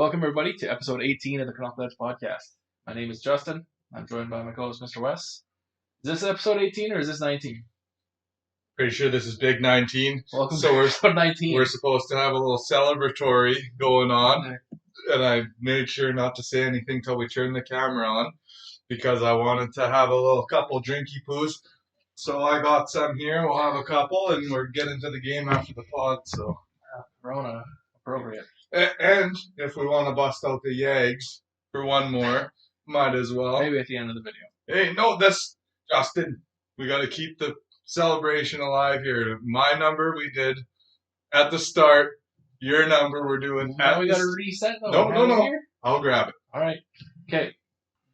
Welcome, everybody, to episode 18 of the Canuckleheads podcast. My name is Justin. I'm joined by my co-host, Mr. Wes. Is this episode 18 or is this 19? Pretty sure this is Big 19. Welcome So to we're episode 19. we're supposed to have a little celebratory going on, and I made sure not to say anything till we turn the camera on because I wanted to have a little couple drinky poos. So I got some here. We'll have a couple, and we're getting to the game after the pod. So Corona appropriate. and if we want to bust out the Yags for one more, might as well. Maybe at the end of the video. Hey, no, that's Justin. We got to keep the celebration alive here. My number we did at the start. Your number we're doing Now at we the got to reset though. No. I'll grab it. All right. Okay.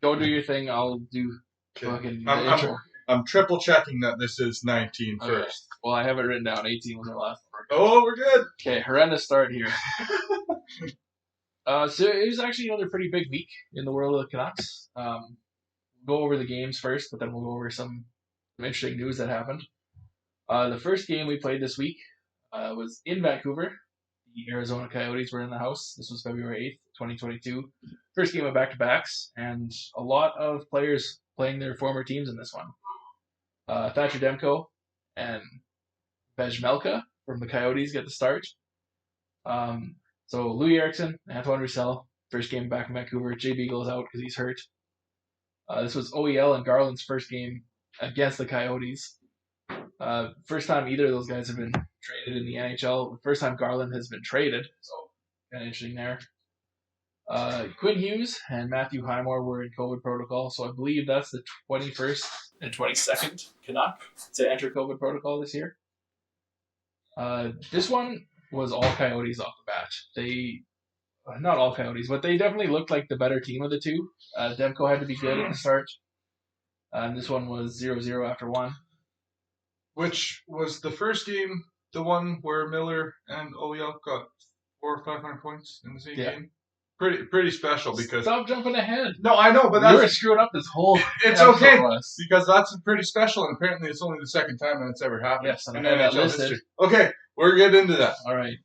Go do your thing. I'll do fucking the intro. I'm triple checking that this is 19 Okay. first. Well, I have it written down. 18 was our last one. Oh, we're good. Okay, horrendous start here. So it was actually another pretty big week in the world of the Canucks. Go over the games first, but then we'll go over some interesting news that happened. The first game we played this week was in Vancouver. The Arizona Coyotes were in the house. This was February 8th, 2022. First game of back-to-backs, and a lot of players playing their former teams in this one. Thatcher Demko and Vejmelka from the Coyotes get the start. So Louis Eriksson, Antoine Roussel, first game back in Vancouver. Jay Beagle is out because he's hurt. This was OEL and Garland's first game against the Coyotes. First time either of those guys have been traded in the NHL. First time Garland has been traded, so kind of interesting there. Quinn Hughes and Matthew Highmore were in COVID protocol, so I believe that's the 21st and 22nd Canuck to enter COVID protocol this year. This one was all Coyotes off the bat. Not all Coyotes, but they definitely looked like the better team of the two. Demko had to be good at the start. And this one was 0-0 after one. Which was the first game, the one where Miller and OEL got 400 or 500 points in the same game? Pretty special because... Stop jumping ahead. No, I know, but that's... You were screwing up this whole... It's okay, because that's pretty special, and apparently it's only the second time that it's ever happened. Yes, and I had that listed. Okay, we're getting into that. All right.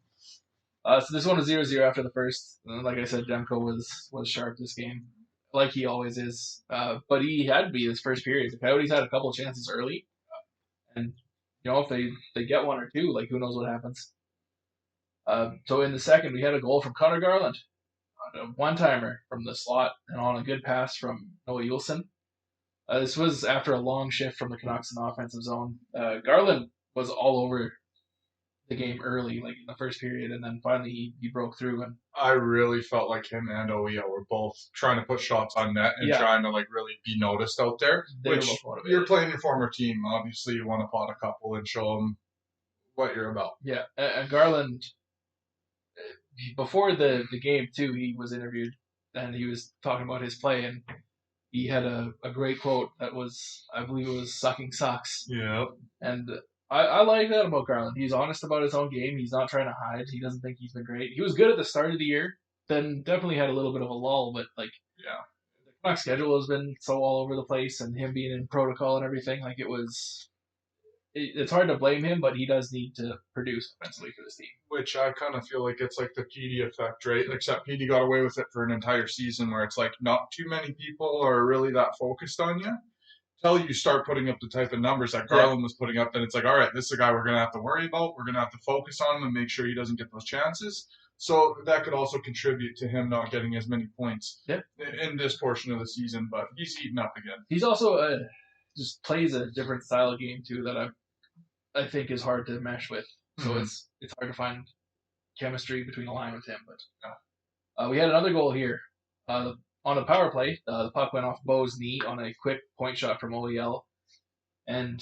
So this one was 0-0 after the first. Like I said, Demko was sharp this game, like he always is. But he had to be this first period. The Coyotes had a couple of chances early, and if they get one or two, like who knows what happens. So in the second, we had a goal from Connor Garland, a one-timer from the slot, and on a good pass from Noah Juulsen. This was after a long shift from the Canucks in the offensive zone. Garland was all over the game early, like in the first period, and then finally he broke through. And I really felt like him and OEL were both trying to put shots on net and trying to really be noticed out there. Which you're playing your former team, obviously you want to pot a couple and show them what you're about. Yeah, and Garland, before the game too, he was interviewed and he was talking about his play, and he had a great quote that was, I believe it was "sucking sucks." Yeah, and I like that about Garland. He's honest about his own game. He's not trying to hide. He doesn't think he's been great. He was good at the start of the year, then definitely had a little bit of a lull, but the Canucks schedule has been so all over the place, and him being in protocol and everything, it's hard to blame him, but he does need to produce offensively for this team. Which I kind of feel like it's like the PD effect, right? Except PD got away with it for an entire season where it's like not too many people are really that focused on you. Until you start putting up the type of numbers that Garland was putting up, then it's like, all right, this is a guy we're going to have to worry about. We're going to have to focus on him and make sure he doesn't get those chances. So that could also contribute to him not getting as many points in this portion of the season, but he's heating up again. He's also just plays a different style of game, too, that I think is hard to mesh with. So it's hard to find chemistry between the line with him. But we had another goal here. On a power play, the puck went off Bo's knee on a quick point shot from OEL. And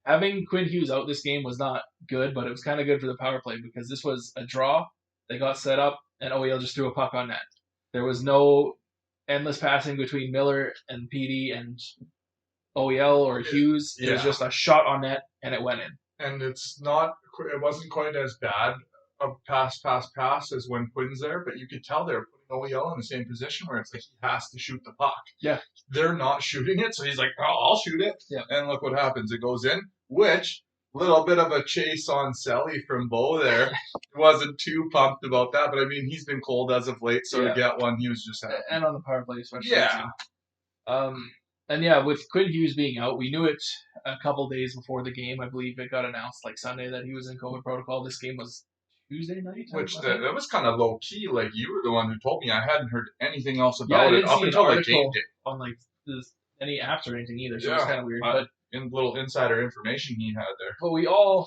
having Quinn Hughes out this game was not good, but it was kind of good for the power play because this was a draw. They got set up, and OEL just threw a puck on net. There was no endless passing between Miller and PD and OEL or Hughes. It was just a shot on net, and it went in. And it wasn't quite as bad a pass as when Quinn's there, but you could tell they were putting OEL in the same position where it's like he has to shoot the puck. Yeah. They're not shooting it, so he's like, oh, I'll shoot it. Yeah. And look what happens. It goes in, which Little bit of a chase on Selly from Bo there. Wasn't too pumped about that, but I mean, he's been cold as of late, so to get one, he was just happy. And on the power play, especially. Yeah. And yeah, with Quinn Hughes being out, we knew it a couple days before the game. I believe it got announced like Sunday that he was in COVID protocol. This game was Tuesday night. Which that was kind of low key. Like, you were the one who told me. I hadn't heard anything else about it up until like game day. On like any apps or anything either, so it was kind of weird. But in little insider information he had there. But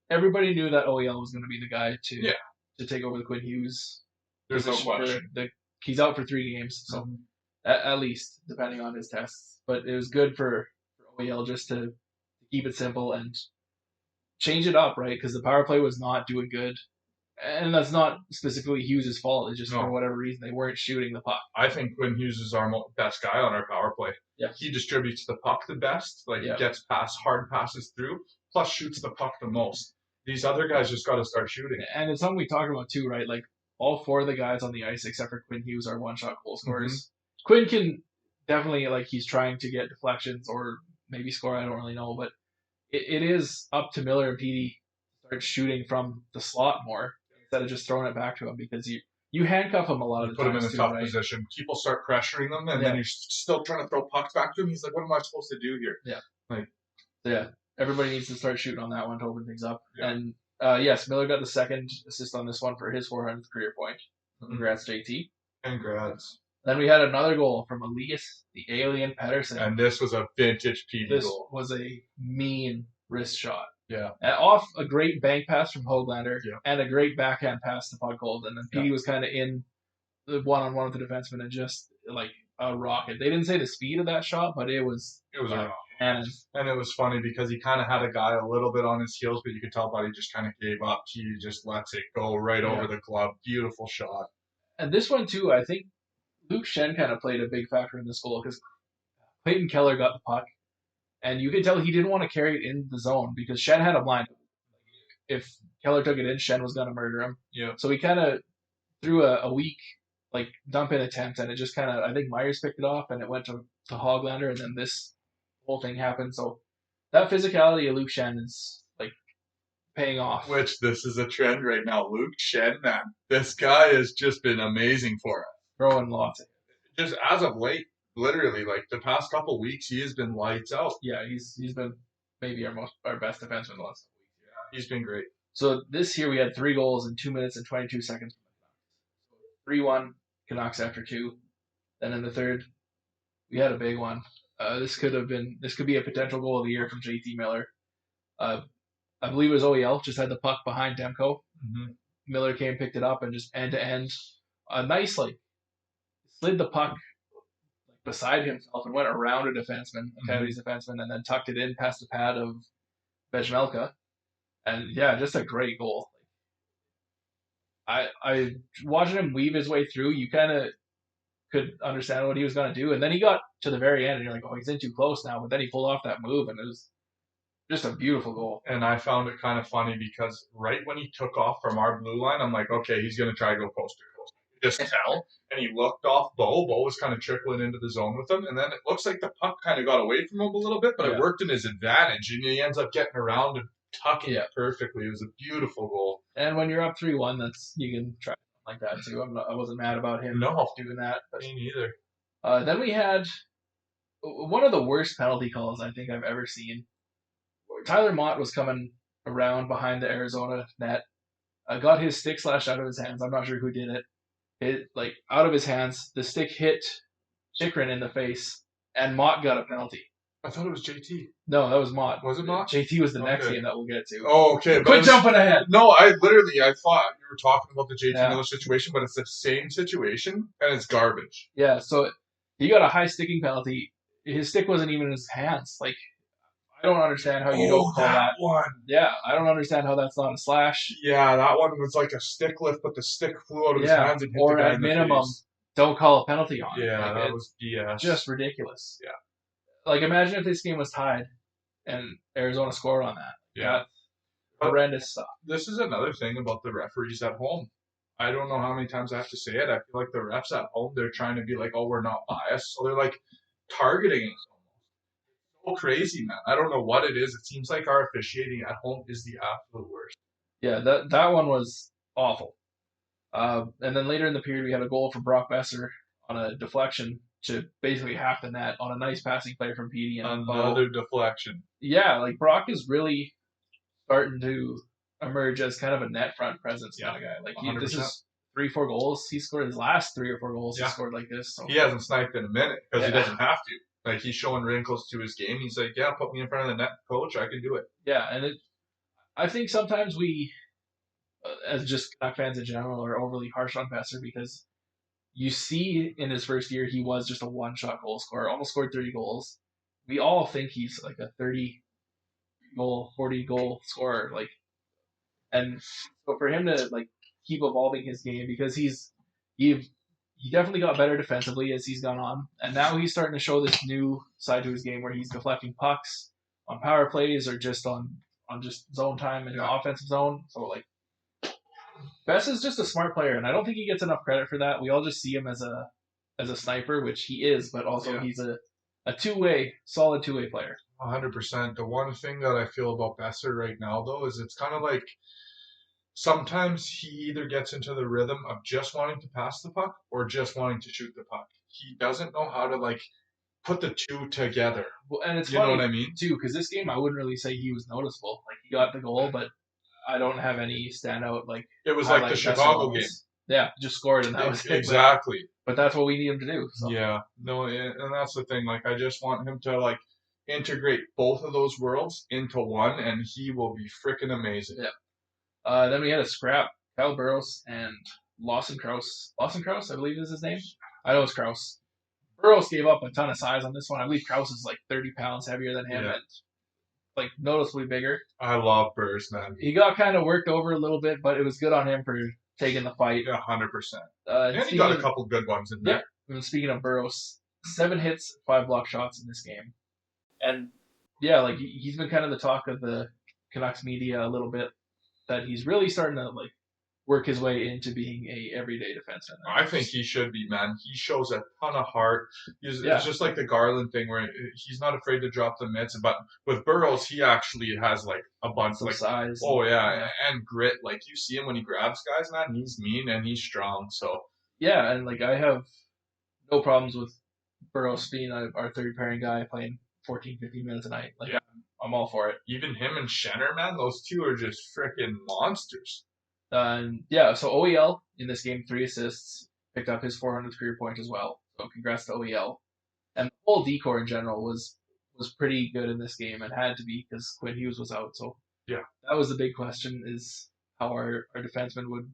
everybody knew that OEL was going to be the guy to take over the Quinn Hughes. There's no question. He's out for 3 games, so at least depending on his tests. But it was good for OEL just to keep it simple and change it up, right? Because the power play was not doing good. And that's not specifically Hughes' fault. It's just for whatever reason they weren't shooting the puck. I think Quinn Hughes is our best guy on our power play. Yeah. He distributes the puck the best. Like, gets hard passes through, plus shoots the puck the most. These other guys just got to start shooting. And it's something we talked about too, right? Like, all 4 of the guys on the ice, except for Quinn Hughes, are one-shot goal scorers. Mm-hmm. Quinn can definitely, like, he's trying to get deflections or maybe score. I don't really know, but it is up to Miller and Petey to start shooting from the slot more instead of just throwing it back to him, because you handcuff him a lot of the time. Put him in a tough position. People start pressuring them, and then you're still trying to throw pucks back to him. He's like, what am I supposed to do here? Yeah. Everybody needs to start shooting on that one to open things up. Yeah. And yes, Miller got the second assist on this one for his 400th career point. Congrats, JT. Congrats. Then we had another goal from Elias, the alien Pettersson. And this was a vintage PD goal. This was a mean wrist shot. Yeah. Off a great bank pass from Höglander and a great backhand pass to Puckhold. And then Petey was kind of in the one-on-one with the defenseman and just like a rocket. They didn't say the speed of that shot, but it was a rocket. And it was funny because he kind of had a guy a little bit on his heels, but you could tell Buddy just kind of gave up. He just lets it go right over the glove. Beautiful shot. And this one, too, I think Luke Schenn kind of played a big factor in this goal because Clayton Keller got the puck. And you could tell he didn't want to carry it in the zone because Schenn had him lined up. If Keller took it in, Schenn was going to murder him. Yeah. So he kind of threw a weak dump-in attempt, and it just kind of, I think Myers picked it off, and it went to Höglander, and then this whole thing happened. So that physicality of Luke Schenn is paying off. Which this is a trend right now. Luke Schenn, man. This guy has just been amazing for us. Throwing lots. Just as of late, literally, the past couple weeks, he has been lights out. Yeah, he's been maybe our best defenseman the last couple weeks. Yeah, he's been great. So this year we had 3 goals in 2 minutes and 22 seconds. 3-1 Canucks after 2. Then in the third, we had a big one. This could be a potential goal of the year from JT Miller. I believe it was OEL, just had the puck behind Demko. Mm-hmm. Miller came, picked it up, and just end-to-end, nicely slid the puck beside himself and went around a defenseman, a Coyotes defenseman, and then tucked it in past the pad of Vejmelka. And yeah, just a great goal. I watching him weave his way through, you kind of could understand what he was going to do. And then he got to the very end, and you're like, oh, he's in too close now. But then he pulled off that move, and it was just a beautiful goal. And I found it kind of funny because right when he took off from our blue line, I'm like, okay, he's going to try to go coast to coast. Just tell. And he looked off Bo. Bo was kind of trickling into the zone with him. And then it looks like the puck kind of got away from him a little bit, but it worked in his advantage. And he ends up getting around and tucking it perfectly. It was a beautiful goal. And when you're up 3-1, you can try like that too. I wasn't mad about him doing that. But, me neither. Then we had one of the worst penalty calls I think I've ever seen. Tyler Mott was coming around behind the Arizona net, got his stick slashed out of his hands. I'm not sure who did it. It out of his hands. The stick hit Chikrin in the face, and Mott got a penalty. I thought it was JT. No, that was Mott. Was it Mott? JT was the next game that we'll get to. Oh, okay. Quit jumping ahead. No, I thought you were talking about the JT Miller situation, but it's the same situation, and it's garbage. Yeah, so he got a high sticking penalty. His stick wasn't even in his hands. I don't understand how you don't call that one. Yeah, I don't understand how that's not a slash. Yeah, that one was like a stick lift, but the stick flew out of his hands and hit the guy in the face. Or at minimum, don't call a penalty on it. Yeah, that was BS. Just ridiculous. Yeah. Imagine if this game was tied and Arizona scored on that. Yeah. Horrendous stuff. This is another thing about the referees at home. I don't know how many times I have to say it. I feel like the refs at home, they're trying to be like, oh, we're not biased. So they're targeting us. so crazy, man. I don't know what it is. It seems like our officiating at home is the absolute worst. Yeah, that one was awful. And then later in the period, we had a goal from Brock Besser on a deflection to basically half the net on a nice passing play from Petey. And Another deflection. Yeah, like Brock is really starting to emerge as kind of a net front presence kind of guy. Like this is 3-4 goals he scored. His last 3 or 4 goals he scored like this. So. He hasn't sniped in a minute because he doesn't have to. Like he's showing wrinkles to his game. He's like, yeah, put me in front of the net, coach. I can do it. Yeah, and I think sometimes we, as just Canuck fans in general, are overly harsh on Besser because you see in his first year he was just a one-shot goal scorer, almost scored 30 goals. We all think he's like a 30-goal, 40-goal scorer, like, and so for him to like keep evolving his game because he definitely got better defensively as he's gone on, and now he's starting to show this new side to his game where he's deflecting pucks on power plays or just on just zone time in the offensive zone. So like, Bess is just a smart player, and I don't think he gets enough credit for that. We all just see him as a sniper, which he is, but also he's a solid two-way player. 100%. The one thing that I feel about Besser right now, though, is it's kind of like sometimes he either gets into the rhythm of just wanting to pass the puck or just wanting to shoot the puck. He doesn't know how to like put the two together. Well, and it's you know what I mean too, because this game I wouldn't really say he was noticeable. Like he got the goal, but I don't have any standout like. It was like the Chicago game. Yeah, just scored and that was it. Exactly. But that's what we need him to do. So. Yeah, no, and that's the thing. Like I just want him to like integrate both of those worlds into one, and he will be freaking amazing. Yeah. Then we had a scrap. Kyle Burrows and Lawson Krause. Lawson Krause, I believe is his name. I know it's Krause. Burrows gave up a ton of size on this one. I believe Krause is like 30 pounds heavier than him and like noticeably bigger. I love Burrows, man. He got kind of worked over a little bit, but it was good on him for taking the fight. 100%. And he got a couple good ones in there. Yeah. And speaking of Burrows, 7 hits, 5 block shots in this game. And yeah, like he's been kind of the talk of the Canucks media a little bit, that he's really starting to like work his way into being a everyday defenseman. I think he should be, man. He shows a ton of heart. It's just like the Garland thing where he's not afraid to drop the mitts. But with Burrows, he actually has like a bunch of like size. Oh yeah, and grit. Like you see him when he grabs guys, man. He's mean and he's strong. So yeah, and like I have no problems with Burrows being our third pairing guy playing 14, 15 minutes a night. Like I'm all for it. Even him and Schenner, man, those two are just freaking monsters. So OEL in this game, 3 assists, picked up his 400th career point as well. So congrats to OEL. And the whole decor in general was pretty good in this game and had to be because Quinn Hughes was out. So that was the big question, is how our defensemen would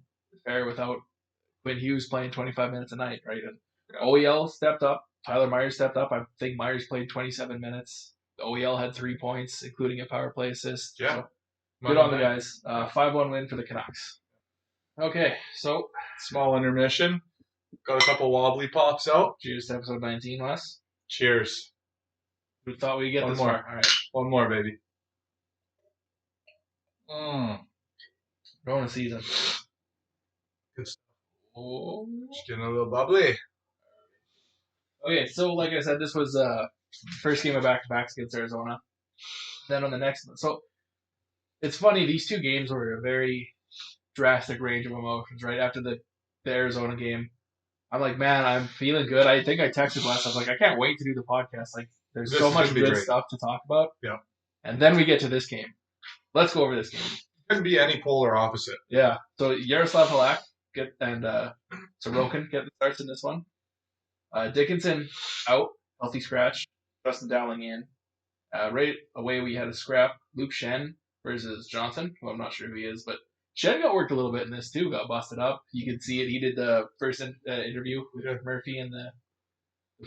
fare without Quinn Hughes playing 25 minutes a night, right? And OEL stepped up. Tyler Myers stepped up. I think Myers played 27 minutes. OEL had 3 points, including a power play assist. Yeah. So good on the guys. 5-1 win for the Canucks. Okay, so small intermission. Got a couple wobbly pops out. Cheers to episode 19, Wes. Cheers. We thought we'd get one this more. All right. One more, baby. Rona season. Good stuff. Oh, just getting a little bubbly. Okay, so like I said, this was first game of back-to-backs against Arizona. Then on the next one. So it's funny, these 2 games were a very drastic range of emotions, right? After the Arizona game, I'm like, man, I'm feeling good. I think I texted last. I was like, I can't wait to do the podcast. Like, there's so much good stuff to talk about. Yeah. And then we get to this game. Let's go over this game. Couldn't be any polar opposite. Yeah. So Yaroslav Halak and Sorokin get the starts in this one. Dickinson out, healthy scratch. Justin Dowling in. Right away we had a scrap. Luke Shen versus Johnson, who I'm not sure who he is, but Shen got worked a little bit in this too, got busted up. You could see it. He did the first interview with Murphy in the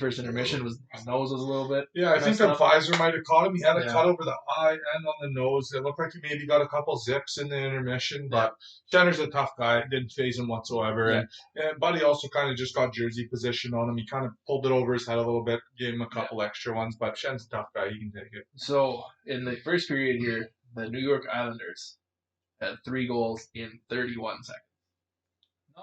first intermission. His nose was a little bit. Yeah, I think the visor might have caught him. He had a cut over the eye and on the nose. It looked like he maybe got a couple zips in the intermission, but Shenner's a tough guy. It didn't phase him whatsoever. Yeah. And Buddy also kind of just got jersey position on him. He kind of pulled it over his head a little bit, gave him a couple extra ones, but Shen's a tough guy. He can take it. So in the first period here, the New York Islanders had 3 goals in 31 seconds.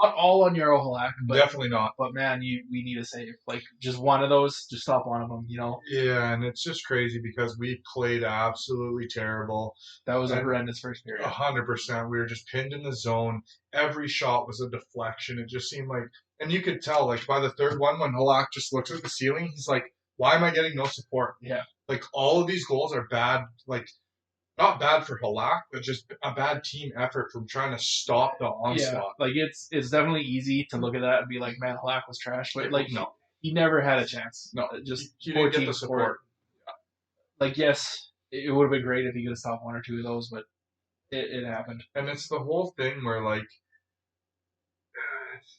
Not all on Euro Halak, but Definitely not. But man, we need a save. Like just one of those, just stop one of them. Yeah, and it's just crazy because we played absolutely terrible. That was a And horrendous first period. 100%. We were just pinned in the zone. Every shot was a deflection. It just seemed like, and you could tell, like by the third one, when Halak just looks at the ceiling, he's like, "Why am I getting no support?" Yeah. Like all of these goals are bad. Like not bad for Halak, but just a bad team effort from trying to stop the onslaught. Yeah, like it's definitely easy to look at that and be like, man, Halak was trash, but like no, he never had a chance. no, just he poor didn't get team the support. Like yes, it would have been great if he could have stopped one or two of those, but it happened. And it's the whole thing where like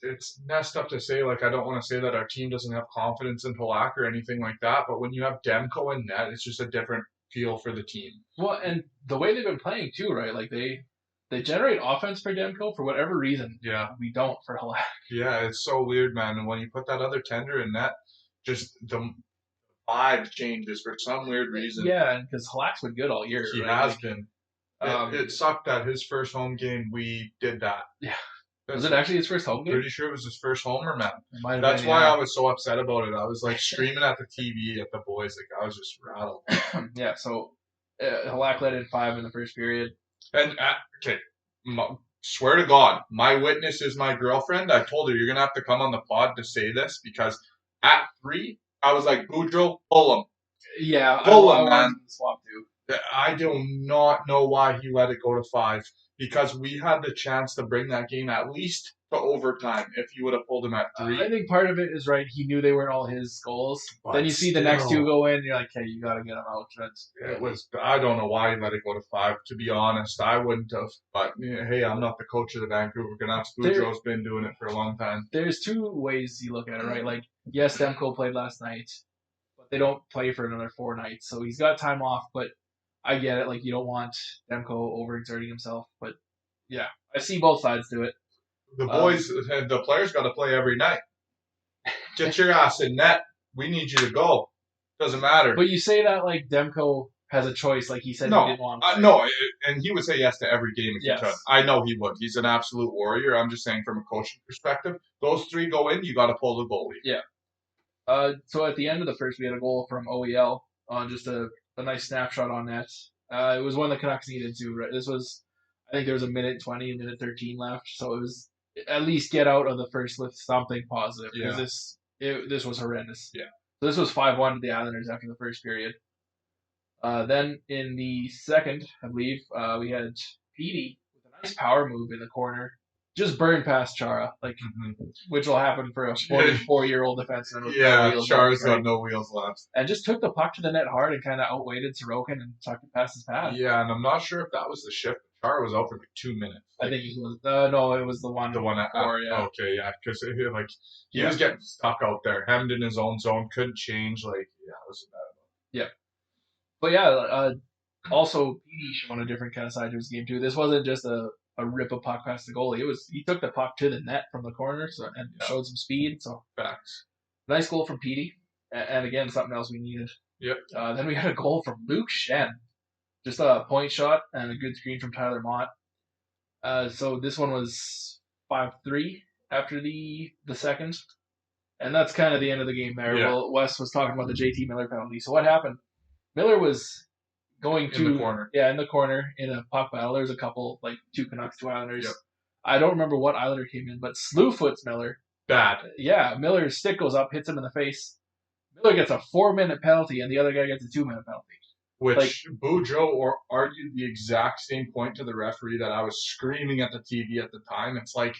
it's messed up to say, like, I don't want to say that our team doesn't have confidence in Halak or anything like that, but when you have Demko in net, it's just a different feel for the team. Well, and the way they've been playing too, right? Like they generate offense for Demko for whatever reason. Yeah. We don't for Halak. Yeah, it's so weird, man. And when you put that other tender in net, just the vibe changes for some weird reason. Yeah, because Halak's been good all year. He right? has like, been. It sucked that his first home game we did that. Yeah. Was it actually his first home game? Pretty sure it was his first homer, man. That's why I was so upset about it. I was like screaming at the TV at the boys. Like I was just rattled. Yeah, so Halak led in 5 in the first period. And, swear to God, my witness is my girlfriend. I told her, you're going to have to come on the pod to say this because at 3, I was like, Boudreaux, pull him. Yeah, pull him, man. Swap too. I do not know why he let it go to 5 because we had the chance to bring that game at least to overtime if he would have pulled him at 3. I think part of it is right. He knew they weren't all his goals. But then you see the next 2 go in, and you're like, hey, you got to get him out. It was. I don't know why he let it go to 5. To be honest, I wouldn't have. But hey, I'm not the coach of the Vancouver Canucks. Boudreaux's been doing it for a long time. There's 2 ways you look at it, right? Like, yes, Demko played last night, but they don't play for another 4 nights, so he's got time off. But I get it. Like, you don't want Demko overexerting himself, but yeah, I see both sides to it. The boys, the players got to play every night. Get your ass in net. We need you to go. Doesn't matter. But you say that like Demko has a choice, like he said he didn't want to. No, and he would say yes to every game if yes. he could. I know he would. He's an absolute warrior. I'm just saying from a coaching perspective, those 3 go in, you got to pull the goalie. Yeah. So at the end of the first, we had a goal from OEL on just a nice snapshot on net. It was one the Canucks needed to. Right? This was, I think there was a minute 20, a minute 13 left, so it was at least get out of the first with something positive because this was horrendous. Yeah. So this was 5-1 to the Islanders after the first period. Then in the second, I believe, we had Petey with a nice power move in the corner. Just burned past Chara, which will happen for a 44-year-old defenseman. With Chara's got no wheels left. And just took the puck to the net hard and kind of outweighted Sorokin and tucked it past his pad. Yeah, and I'm not sure if that was the shift. Chara was out for like 2 minutes. I think it was. No, it was the one. The one at 4, yeah. Okay, yeah, because he was getting stuck out there, hemmed in his own zone, couldn't change. Like, yeah, it was bad. Yeah, but yeah, also Petey showing a different kind of side to his game too. This wasn't just a rip a puck past the goalie. He took the puck to the net from the corner, and showed some speed. So facts. Nice goal from Petey, and again something else we needed. Yep. Then we had a goal from Luke Shen. Just a point shot and a good screen from Tyler Mott. So this one was 5-3 after the second. And that's kind of the end of the game there. Yeah. Well, Wes was talking about the JT Miller penalty. So what happened? Miller was going in the corner. Yeah, in the corner in a puck battle. There was a couple, like 2 Canucks, 2 Islanders. Yep. I don't remember what Islander came in, but slew foots Miller. Bad. Yeah, Miller's stick goes up, hits him in the face. Miller gets a 4-minute penalty, and the other guy gets a 2-minute penalty. Which Boudreaux argued the exact same point to the referee that I was screaming at the TV at the time. It's like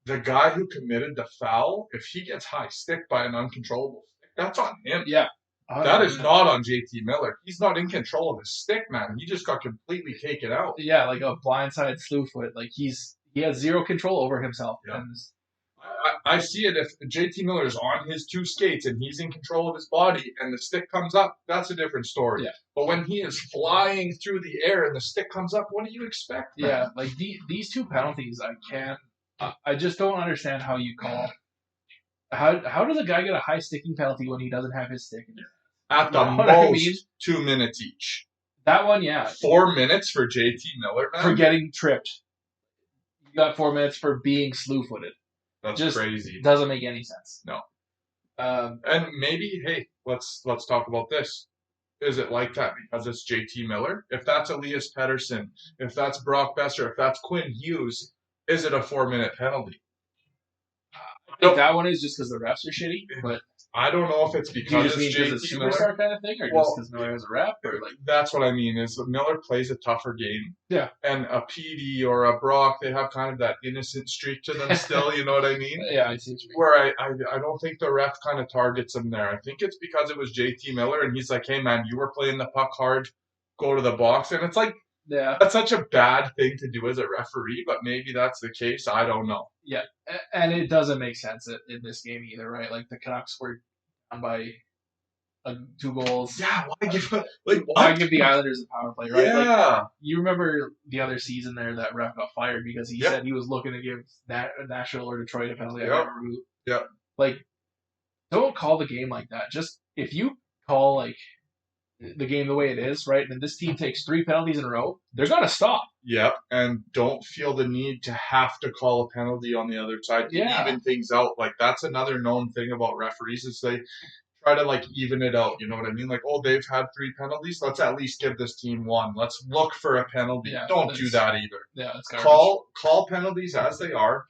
the guy who committed the foul, if he gets high stick by an uncontrollable stick, that's on him. Yeah. That is not on JT Miller. He's not in control of his stick, man. He just got completely taken out. Yeah, like a blindside slew foot. Like he has zero control over himself. Yeah. I see it if JT Miller is on his 2 skates and he's in control of his body and the stick comes up, that's a different story. Yeah. But when he is flying through the air and the stick comes up, what do you expect, man? Yeah, like these 2 penalties, I just don't understand how you call. How does a guy get a high sticking penalty when he doesn't have his stick in it? At the most, 2 minutes each. That one, yeah. 4 minutes for JT Miller, man? For getting tripped. You got 4 minutes for being slew-footed. That's Just crazy. Doesn't make any sense. No. And maybe, hey, let's talk about this. Is it like that because it's JT Miller? If that's Elias Pettersson, if that's Brock Besser, if that's Quinn Hughes, is it a 4-minute penalty? I think that one is just because the refs are shitty, but I don't know if it's do you because just mean it's because it's JT Miller. superstar kind of thing, or just because Miller has a rep, or like That's what I mean. Is that Miller plays a tougher game. Yeah. And a PD or a Brock, they have kind of that innocent streak to them still. You know what I mean? Yeah, I see what you mean. Where I don't think the ref kind of targets him there. I think it's because it was JT Miller, and he's like, "Hey man, you were playing the puck hard. Go to the box." And it's like, Yeah, that's such a bad thing to do as a referee, but maybe that's the case. I don't know. yeah, and it doesn't make sense in this game either, right? Like the Canucks were down by 2 goals. Yeah, why give why Why give the Islanders a power play, right? Yeah. Like, you remember the other season there that ref got fired because he said he was looking to give Nashville or Detroit a penalty. I don't remember who. Yeah. Like, don't call the game like that. Just if you call like the game the way it is, right? And this team takes 3 penalties in a row, they're gonna stop. Yep, and don't feel the need to have to call a penalty on the other side to even things out. Like, that's another known thing about referees is they try to, like, even it out. You know what I mean? Like, oh, they've had 3 penalties. Let's at least give this team 1. Let's look for a penalty. Yeah, don't do that either. Yeah, it's garbage. Call penalties as they are.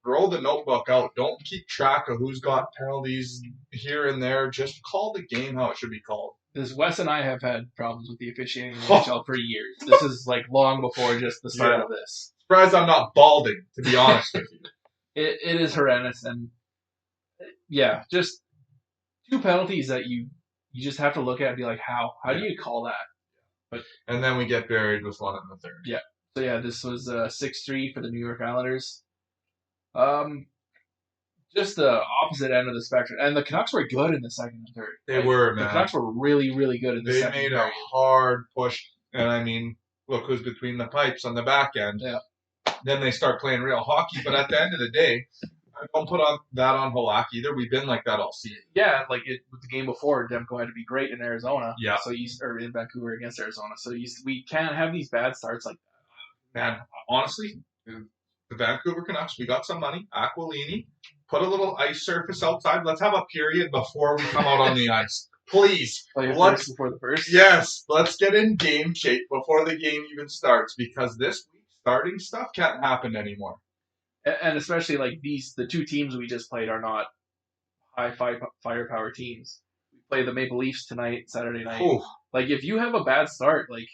Throw the notebook out. Don't keep track of who's got penalties here and there. Just call the game how it should be called. Wes and I have had problems with the officiating in the NHL for years. This is like long before just the start of this. Surprised I'm not balding, to be honest with you. It is horrendous, and yeah, just 2 penalties that you just have to look at and be like, how do you call that? And then we get buried with 1 in the third. Yeah. So yeah, this was 6-3 for the New York Islanders. Just the opposite end of the spectrum. And the Canucks were good in the second and third. They were, man. The Canucks were really, really good in the second They made period. a hard push. And I mean, look who's between the pipes on the back end. Yeah. Then they start playing real hockey. But at the end of the day, I don't put that on Halak either. We've been like that all season. Yeah, like with the game before, Demko had to be great in Arizona. Yeah. So or in Vancouver against Arizona. So we can't have these bad starts like that. Man, honestly, the Vancouver Canucks, we got some money. Aquilini, put a little ice surface outside. Let's have a period before we come out on the ice. Please. Play it first before the first? Yes. Let's get in game shape before the game even starts, because this week starting stuff can't happen anymore. And especially like the 2 teams we just played are not high firepower teams. We play the Maple Leafs tonight, Saturday night. Ooh. Like if you have a bad start, like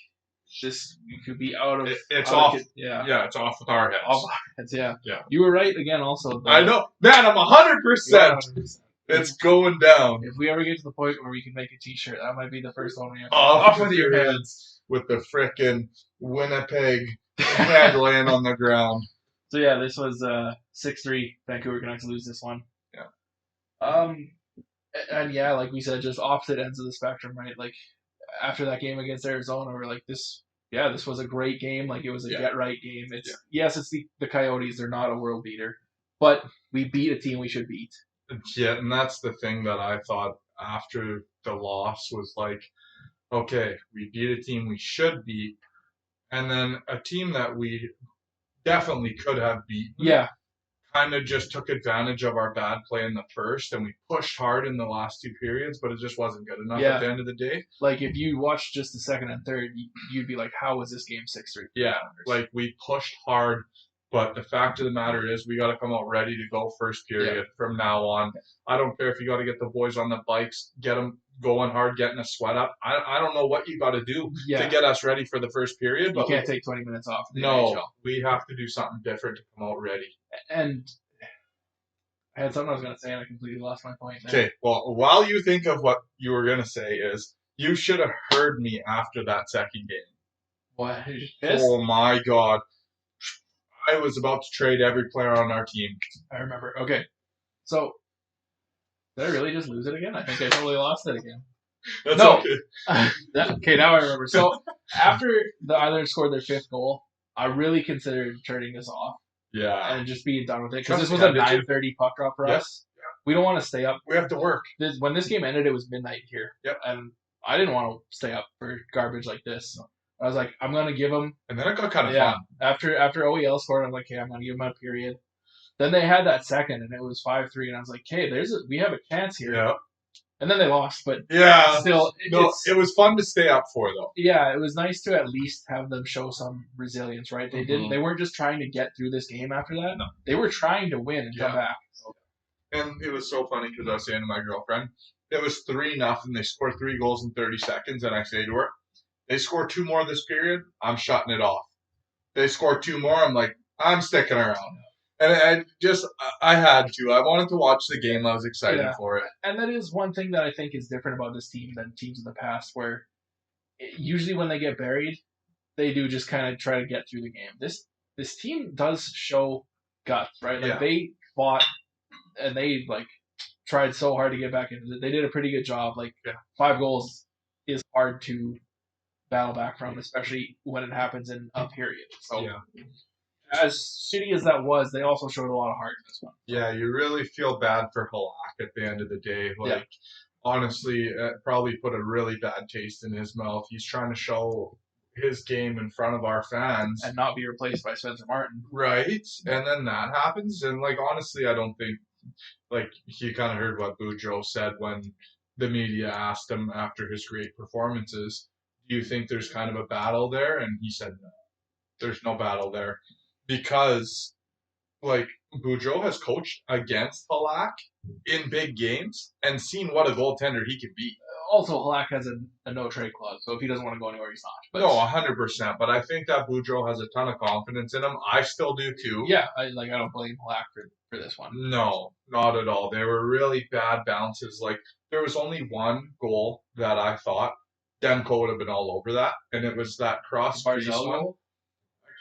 this, you could be out of. It's off. Yeah, it's off with our heads. Off our heads. Yeah. Yeah. You were right again. Also, I know, man. I'm 100%. It's going down. If we ever get to the point where we can make a T-shirt, that might be the first one we have. Off with your heads with the frickin' Winnipeg head laying on the ground. So yeah, this was 6-3. Vancouver Canucks lose this one. Yeah. And yeah, like we said, just opposite ends of the spectrum, right? Like after that game against Arizona, we're like, this was a great game. Like it was a get right game. Yes, it's the Coyotes. They're not a world beater, but we beat a team we should beat. Yeah, and that's the thing that I thought after the loss was like, okay, we beat a team we should beat, and then a team that we definitely could have beaten. Yeah. Kind of just took advantage of our bad play in the first, and we pushed hard in the last 2 periods, but it just wasn't good enough at the end of the day. Like, if you watched just the second and third, you'd be like, how was this game 6-3? Yeah, like, we pushed hard, but the fact of the matter is we got to come out ready to go first period from now on. I don't care if you got to get the boys on the bikes, get them going hard, getting a sweat up. I don't know what you got to do to get us ready for the first period. But you can't take 20 minutes off. No, we have to do something different to come out ready. And I had something I was going to say, and I completely lost my point. Okay, well, while you think of what you were going to say is, you should have heard me after that second game. What? Oh, my God. I was about to trade every player on our team. I remember. Okay. So, did I really just lose it again? I think I totally lost it again. That's okay. Okay, now I remember. So, after the Islanders scored their 5th goal, I really considered turning this off. Yeah. And just being done with it. Because this was a 9:30 puck drop for us. Yeah. We don't want to stay up. We have to work. When this game ended, it was midnight here. Yep. And I didn't want to stay up for garbage like this. I was like, I'm gonna give him. And then it got kind of Yeah. fun. After OEL scored, I'm like, okay, I'm gonna give him a period. Then they had that second, and it was 5-3, and I was like, okay, we have a chance here. Yeah. And then they lost, but Yeah. still, it was fun to stay up for though. Yeah, it was nice to at least have them show some resilience, right? They Mhm. They weren't just trying to get through this game after that. No. They were trying to win and come Yeah. back. And it was so funny because I was saying to my girlfriend, it was 3-0. They scored 3 goals in 30 seconds, and I say to her, they score 2 more this period, I'm shutting it off. They score 2 more, I'm like, I'm sticking around. And I had to. I wanted to watch the game. I was excited for it. And that is one thing that I think is different about this team than teams in the past, where usually when they get buried, they do just kind of try to get through the game. This team does show guts, right? Like they fought and they tried so hard to get back into it. They did a pretty good job. 5 goals is hard to battle back from, especially when it happens in a period. So as shitty as that was, they also showed a lot of heart in this one. Yeah, you really feel bad for Halak at the end of the day. Honestly, it probably put a really bad taste in his mouth. He's trying to show his game in front of our fans. And not be replaced by Spencer Martin. Right. And then that happens. And, honestly, I don't think, he kind of heard what Boudreau said when the media asked him after his great performances, do you think there's kind of a battle there? And he said, no, there's no battle there. Because, Boudreau has coached against Halak in big games and seen what a goaltender he can be. Also, Halak has a no-trade clause, so if he doesn't want to go anywhere, he's not. But, no, 100%. But I think that Boudreau has a ton of confidence in him. I still do, too. Yeah, I don't blame Halak for this one. No, not at all. They were really bad bounces. There was only one goal that I thought Demko would have been all over that, and it was that cross crease one.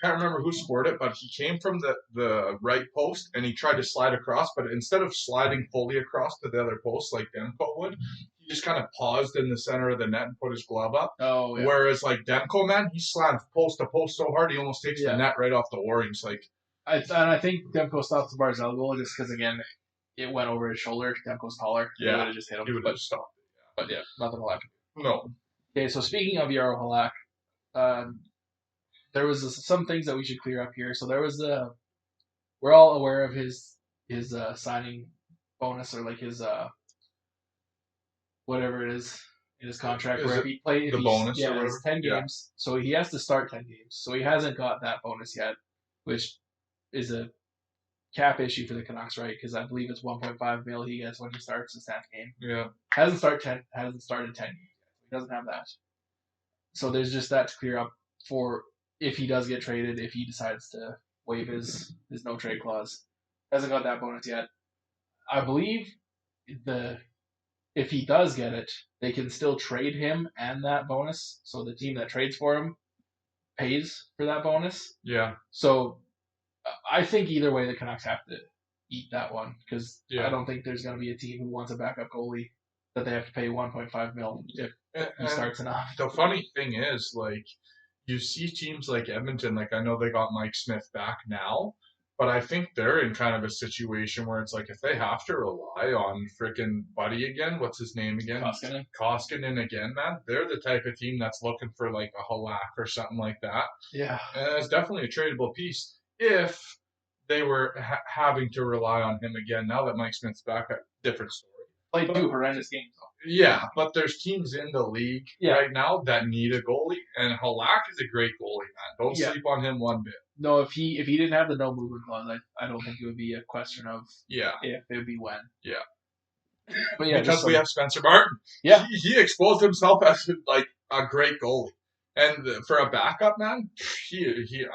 I can't remember who scored it, but he came from the right post, and he tried to slide across, but instead of sliding fully across to the other post like Demko would, he just kind of paused in the center of the net and put his glove up. Oh, yeah. Whereas, Demko, man, he slammed post to post so hard, he almost takes the net right off the orange. I think Demko stopped the Barzal goal just because, again, it went over his shoulder. Demko's taller. Yeah. He would have just hit him. He would have just stopped it. Yeah. But, yeah, nothing Halak. No. Okay, so speaking of Jaro Halak, there was some things that we should clear up here. So there was we're all aware of his signing bonus or his whatever it is in his contract. Where if he plays the bonus or whatever? It's 10 games. So he has to start 10 games. So he hasn't got that bonus yet, which is a cap issue for the Canucks, right? Because I believe it's 1.5 mil he gets when he starts his 10th game. Yeah. Hasn't started 10 games yet. He doesn't have that. So there's just that to clear up for if he does get traded, if he decides to waive his no trade clause. Hasn't got that bonus yet. I believe if he does get it, they can still trade him and that bonus. So the team that trades for him pays for that bonus. Yeah. So I think either way the Canucks have to eat that one because I don't think there's going to be a team who wants a backup goalie that they have to pay 1.5 mil if he starts enough. The funny thing is, you see teams like Edmonton, I know they got Mike Smith back now, but I think they're in kind of a situation where it's if they have to rely on frickin' Buddy again, what's his name again? Koskinen again, man. They're the type of team that's looking for a Halak or something like that. Yeah. And it's definitely a tradable piece if they were having to rely on him again. Now that Mike Smith's back, a different story. Played 2 horrendous games, though. Yeah, but there's teams in the league right now that need a goalie, and Halak is a great goalie, man. Don't sleep on him one bit. No, if he didn't have the no movement clause, I don't think it would be a question of if, it would be when. Yeah. But yeah, because we have Spencer Martin. Yeah. He exposed himself as a great goalie. And for a backup, man,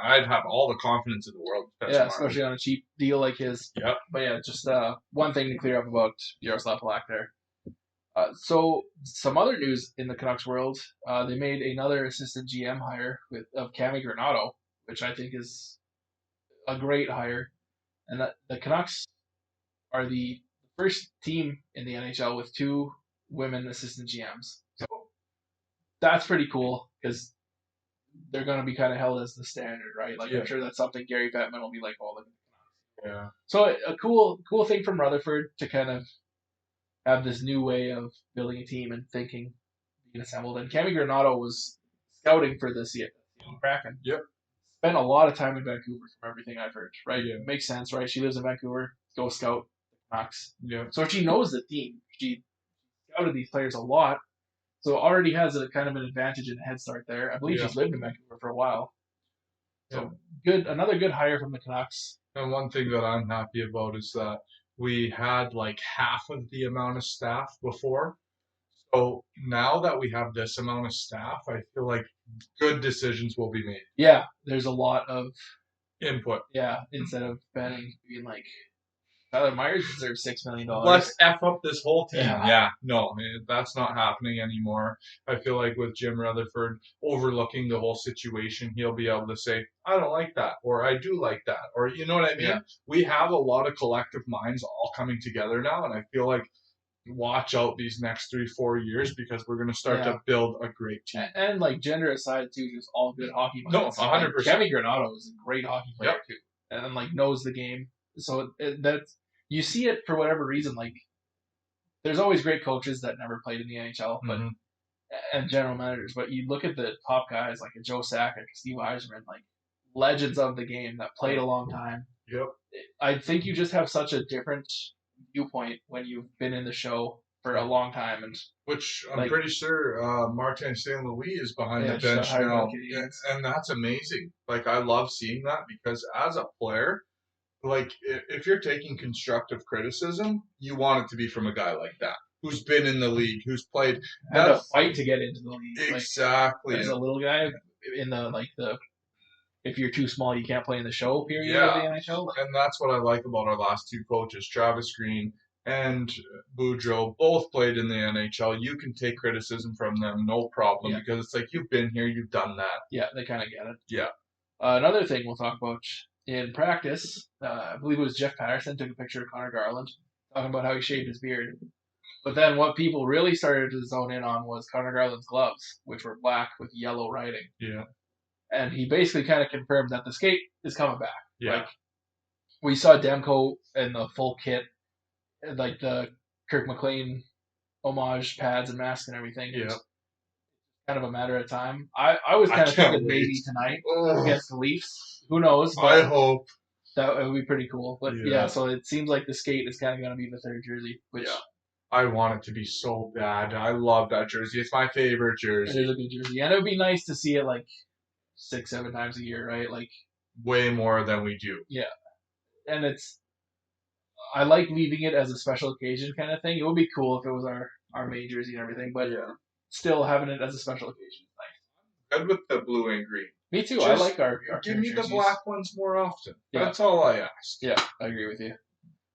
I'd have all the confidence in the world. Yeah, especially on a cheap deal like his. Yep. But yeah, just one thing to clear up about Jaroslav Halak there. So some other news in the Canucks world, they made another assistant GM hire of Cami Granato, which I think is a great hire. And the Canucks are the first team in the NHL with 2 women assistant GMs. So that's pretty cool because they're going to be kind of held as the standard, right? I'm sure that's something Gary Bettman will be like, oh, look at the Canucks. Yeah. So a cool thing from Rutherford to kind of have this new way of building a team and thinking being assembled. And Cami Granato was scouting for the Seattle Kraken. Yep. Spent a lot of time in Vancouver from everything I've heard, right? Yeah. Makes sense, right? She lives in Vancouver, go scout the Canucks. Yeah. So she knows the team. She scouted these players a lot. So already has a kind of an advantage and a head start there. I believe she's lived in Vancouver for a while. So another good hire from the Canucks. And one thing that I'm happy about is that we had like half of the amount of staff before. So now that we have this amount of staff, I feel like good decisions will be made. Yeah, there's a lot of input. Yeah, instead of being like, Tyler Myers deserves $6 million. Let's F up this whole team. Yeah. No, that's not happening anymore. I feel like with Jim Rutherford overlooking the whole situation, he'll be able to say, I don't like that, or I do like that, or you know what I mean? Yeah. We have a lot of collective minds all coming together now, and I feel like watch out these next 3-4 years because we're going to start to build a great team. And like gender aside too, just all good hockey minds. No, 100%. Like, Kevin Granato is a great hockey player too, and like knows the game. So that's you see it for whatever reason. Like there's always great coaches that never played in the NHL, but and general managers. But you look at the top guys like a Joe Sakic, Steve Yzerman, like legends of the game that played a long time. Yep. I think you just have such a different viewpoint when you've been in the show for a long time, and which I'm pretty sure Martin St. Louis is behind the bench now, and that's amazing. Like I love seeing that because as a player, like if you're taking constructive criticism, you want it to be from a guy like that who's been in the league, who's played, had to fight to get into the league. Exactly. Like, as a little guy in the if you're too small, you can't play in the show period of the NHL. And that's what I like about our last two coaches, Travis Green and Boudreau, both played in the NHL. You can take criticism from them, no problem, because it's like you've been here, you've done that. Yeah, they kind of get it. Yeah. Another thing we'll talk about in practice, I believe it was Jeff Patterson took a picture of Connor Garland talking about how he shaved his beard. But then what people really started to zone in on was Connor Garland's gloves, which were black with yellow writing. Yeah. And he basically kind of confirmed that the skate is coming back. Yeah. Like, we saw Demko in the full kit, like the Kirk McLean homage pads and masks and everything. Yeah. It's kind of a matter of time. I was kind of thinking maybe tonight against the Leafs. Who knows? I hope. That would be pretty cool. But yeah, so it seems like the skate is kind of going to be the third jersey. Which I want it to be so bad. I love that jersey. It's my favorite jersey. It is a good jersey. And it would be nice to see it like 6-7 times a year, right? Like way more than we do. Yeah. And I like leaving it as a special occasion kind of thing. It would be cool if it was our main jersey and everything, but still having it as a special occasion is nice. Good with the blue and green. Me too. I like our give me jerseys. the black ones more often. Yeah. That's all I ask. Yeah, I agree with you.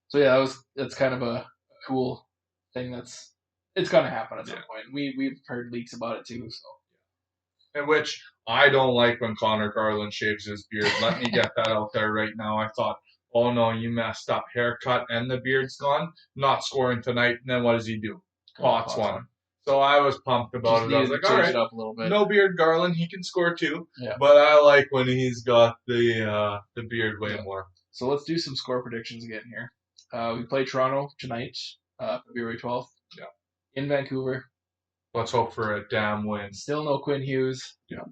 So yeah, that's kind of a cool thing it's gonna happen at some point. We've heard leaks about it too, so. In which I don't like when Connor Garland shaves his beard. Let me get that out there right now. I thought, oh no, you messed up. Haircut and the beard's gone. Not scoring tonight. And then what does he do? Pots one. So I was pumped about it. I was like, all right, up a little bit. No beard Garland. He can score too. Yeah. But I like when he's got the beard way more. So let's do some score predictions again here. We play Toronto tonight, February 12th. Yeah. In Vancouver. Let's hope for a damn win. Still no Quinn Hughes. Yeah.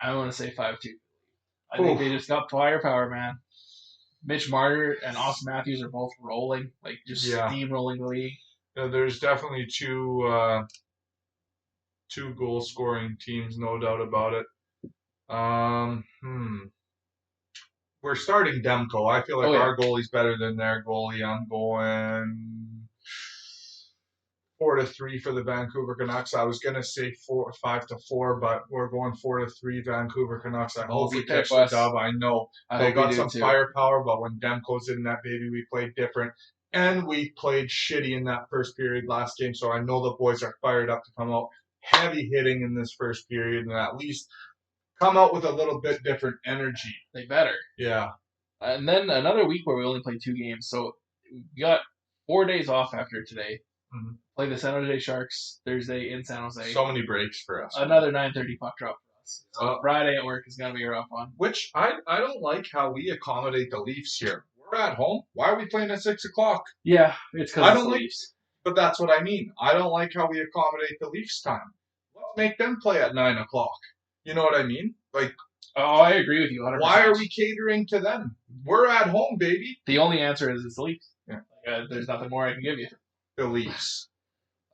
I want to say 5-2. I think they just got firepower, man. Mitch Marner and Austin Matthews are both rolling, like just steamrolling the league. Yeah, there's definitely two goal scoring teams, no doubt about it. We're starting Demko. I feel like our goalie's better than their goalie. I'm going 4-3 for the Vancouver Canucks. I was gonna say 5-4, but we're going 4-3 Vancouver Canucks. I hope we catch the dub. I know they got some firepower, but when Demko's in that baby, we played different, and we played shitty in that first period last game. So I know the boys are fired up to come out heavy hitting in this first period and at least come out with a little bit different energy. They better. Yeah. And then another week where we only played 2 games, so we got 4 days off after today. Mm-hmm. Play the San Jose Sharks Thursday in San Jose. So many breaks for us. Another 9:30 puck drop for us. So Friday at work is going to be a rough one. Which I don't like how we accommodate the Leafs here. We're at home. Why are we playing at 6 o'clock? Yeah, it's because of the Leafs. But that's what I mean. I don't like how we accommodate the Leafs time. Let's make them play at 9 o'clock. You know what I mean? Like, Oh, I agree with you 100%. why are we catering to them? We're at home, baby. The only answer is it's the Leafs. Yeah. There's nothing more I can give you. The Leafs.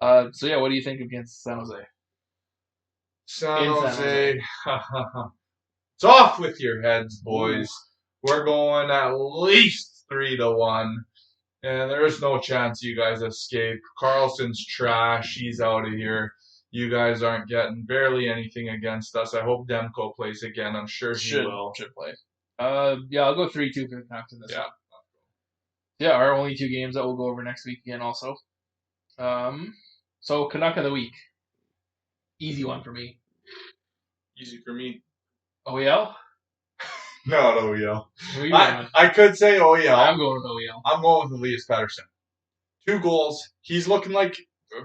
So yeah, what do you think against San Jose? San In San Jose. It's off with your heads, boys. Ooh. We're going at least 3-1. And there's no chance you guys escape. Carlson's trash. He's out of here. You guys aren't getting barely anything against us. I hope Demko plays again. I'm sure he will. Should play. Yeah, I'll go 3-2 for the Canucks in this one. Yeah, our only 2 games that we'll go over next week again also. So Canuck of the week. Easy one for me. Easy for me. OEL? Not OEL. Who are you going with? I could say OEL. I'm going with OEL. I'm going with Elias Pettersson. 2 goals. He's looking like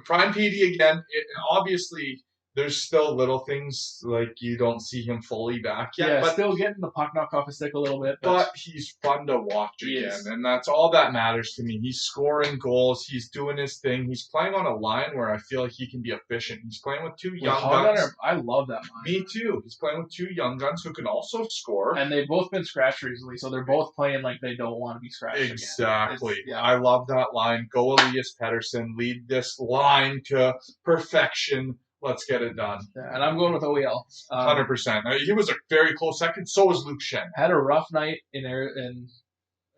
prime PD again. Obviously, there's still little things like you don't see him fully back yet. Yeah, but still getting the puck knocked off his stick a little bit. But he's fun to watch again, and that's all that matters to me. He's scoring goals. He's doing his thing. He's playing on a line where I feel like he can be efficient. He's playing with 2 young guns. I love that line. Me too. He's playing with 2 young guns who can also score. And they've both been scratched recently, so they're both playing like they don't want to be scratched Exactly. Yeah. I love that line. Go Elias Pettersson. Lead this line to perfection. Let's get it done. Yeah, and I'm going with OEL. 100%. He was a very close second. So was Luke Shen. Had a rough night in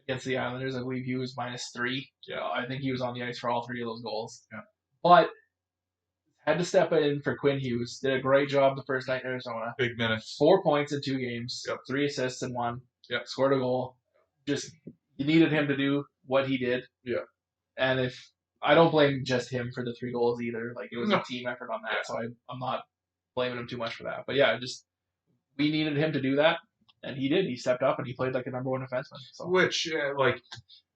against the Islanders. I believe he was -3. Yeah. I think he was on the ice for all 3 of those goals. Yeah. But had to step in for Quinn Hughes. Did a great job the first night in Arizona. Big minutes. 4 points in 2 games. Yep. 3 assists in 1. Yep. Scored a goal. Just, you needed him to do what he did. Yeah. And I don't blame just him for the 3 goals either. Like, it was No. a team effort on that, Yeah. so I'm not blaming him too much for that. But yeah, we needed him to do that, and he did. He stepped up and he played like a number 1 defenseman. So. Which,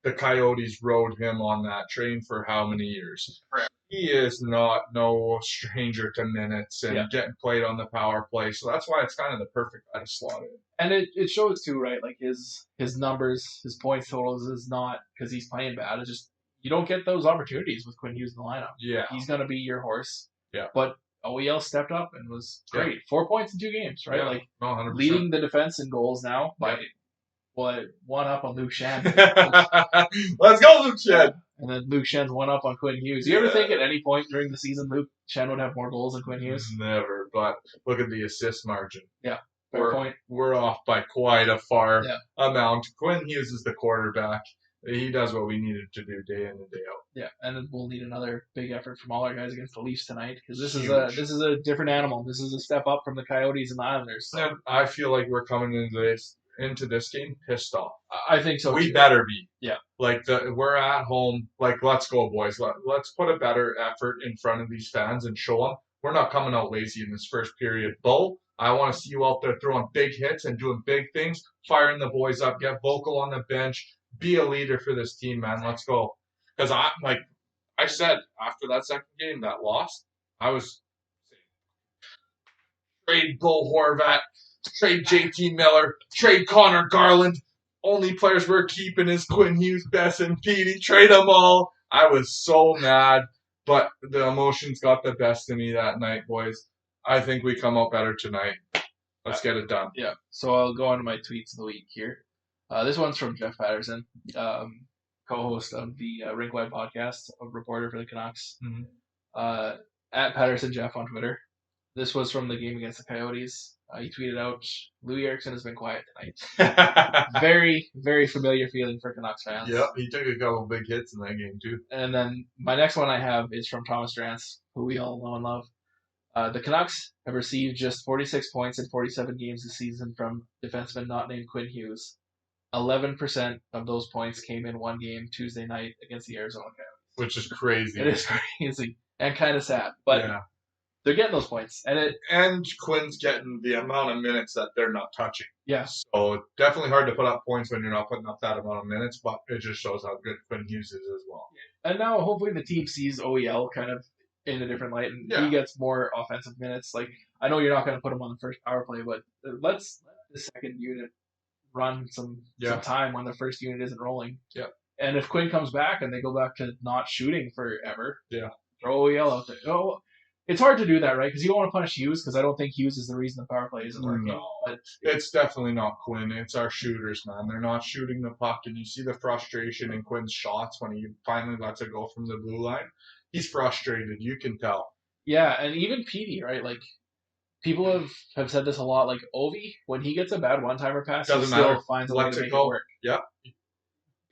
the Coyotes rode him on that train for how many years? Right. He is no stranger to minutes and getting played on the power play. So that's why it's kind of the perfect guy to slot in. And it shows too, right? Like his numbers, his points totals is not because he's playing bad. It's just you don't get those opportunities with Quinn Hughes in the lineup. Yeah. He's going to be your horse. Yeah. But OEL stepped up and was great. 4 points in 2 games, right? Yeah. Like 100%. leading the defense in goals now by 1 up on Luke Shen. Let's go, Luke Shen. And then Luke Shen's 1 up on Quinn Hughes. Do you ever think at any point during the season Luke Shen would have more goals than Quinn Hughes? Never, but look at the assist margin. Yeah. Fair point. We're off by quite a far Yeah. amount. Quinn Hughes is the quarterback. He does what we needed to do day in and day out. Yeah, and then we'll need another big effort from all our guys against the Leafs tonight because this Huge. is a different animal. This is a step up from the Coyotes and the Islanders. So. And I feel like we're coming into this game pissed off. I think so. We too. better be. Yeah. Like we're at home. Like let's go, boys. Let's put a better effort in front of these fans and show them we're not coming out lazy in this first period. Bo, I want to see you out there throwing big hits and doing big things, firing the boys up, get vocal on the bench, be a leader for this team, man. Let's go. Because I said after that second game, that loss, I was saying, trade Bo Horvat, trade JT Miller, trade Connor Garland. Only players we're keeping is Quinn Hughes, Bess, and Petey. Trade them all. I was so mad, but the emotions got the best of me that night, boys. I think we come out better tonight. Let's get it done. Yeah. So I'll go on to my tweets of the week here. This one's from Jeff Patterson, co-host of the Rink-Wide podcast, a reporter for the Canucks. Mm-hmm. At Patterson Jeff on Twitter. This was from the game against the Coyotes. He tweeted out, Louis Eriksson has been quiet tonight. Very, very familiar feeling for Canucks fans. Yep, he took a couple big hits in that game too. And then my next one I have is from Thomas Drance, who we all know and love. The Canucks have received just 46 points in 47 games this season from defenseman not named Quinn Hughes. 11% of those points came in one game Tuesday night against the Arizona Coyotes. Which is crazy. It is crazy and kind of sad, but they're getting those points. And Quinn's getting the amount of minutes that they're not touching. Yeah. So definitely hard to put up points when you're not putting up that amount of minutes, but it just shows how good Quinn Hughes is as well. And now hopefully the team sees OEL kind of in a different light and he gets more offensive minutes. Like, I know you're not going to put him on the first power play, but let's let the second unit run some time when the first unit isn't rolling. Yeah. And if Quinn comes back and they go back to not shooting forever, throw OEL out there. Oh, It's hard to do that, right? Because you don't want to punish Hughes, because I don't think Hughes is the reason the power play isn't working. No. But It's definitely not Quinn. It's our shooters, man. They're not shooting the puck, and you see the frustration in Quinn's shots when he finally lets it go from the blue line. He's frustrated. You can tell. yeah, and even Petey, right? Like, people have said this a lot. Like, Ovi, when he gets a bad one-timer pass, he Doesn't still matter. finds a way Lets to it make go. it work. Yep.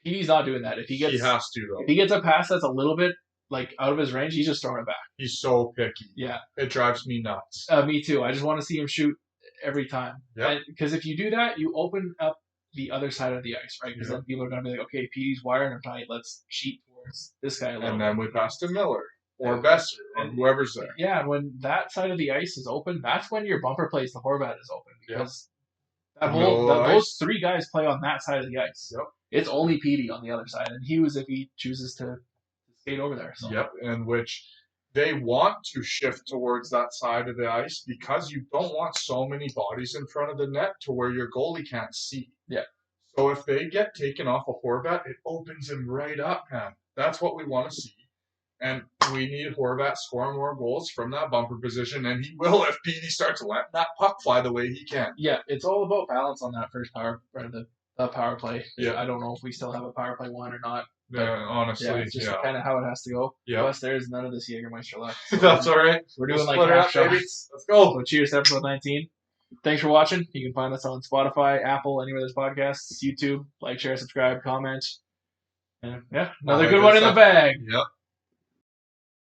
Petey's not doing that. If he He has to, though. if he gets a pass that's a little bit like out of his range, he's just throwing it back. He's so picky. Yeah. It drives me nuts. Me too. I just want to see him shoot every time. Yeah. Because if you do that, you open up the other side of the ice, right? Because then people are going to be like, okay, Petey's wiring him tight. Let's cheat towards this guy a little And bit. then we pass to Miller or Besser or whoever's there. Yeah, and when that side of the ice is open, that's when your bumper plays the Horvat is open. Because those three guys play on that side of the ice. Yep. It's only Petey on the other side. And Hughes if he chooses to skate over there. So. Yep, and which they want to shift towards that side of the ice because you don't want so many bodies in front of the net to where your goalie can't see. Yeah. So if they get taken off a Horvat, it opens him right up, man. That's what we want to see. And we need Horvat scoring more goals from that bumper position, and he will if Petey starts letting that puck fly the way he can. Yeah, it's all about balance on that first power or the power play. Yeah. I don't know if we still have a power play one or not. Yeah, honestly, It's just kind of how it has to go. Yeah. Plus, there's none of this Jägermeister left. So That's all right. We're doing We'll like split it half up, baby. shots. Let's go. So cheers to episode 19. Thanks for watching. You can find us on Spotify, Apple, anywhere there's podcasts, YouTube. Like, share, subscribe, comment. And yeah, another good one in the bag. Yep.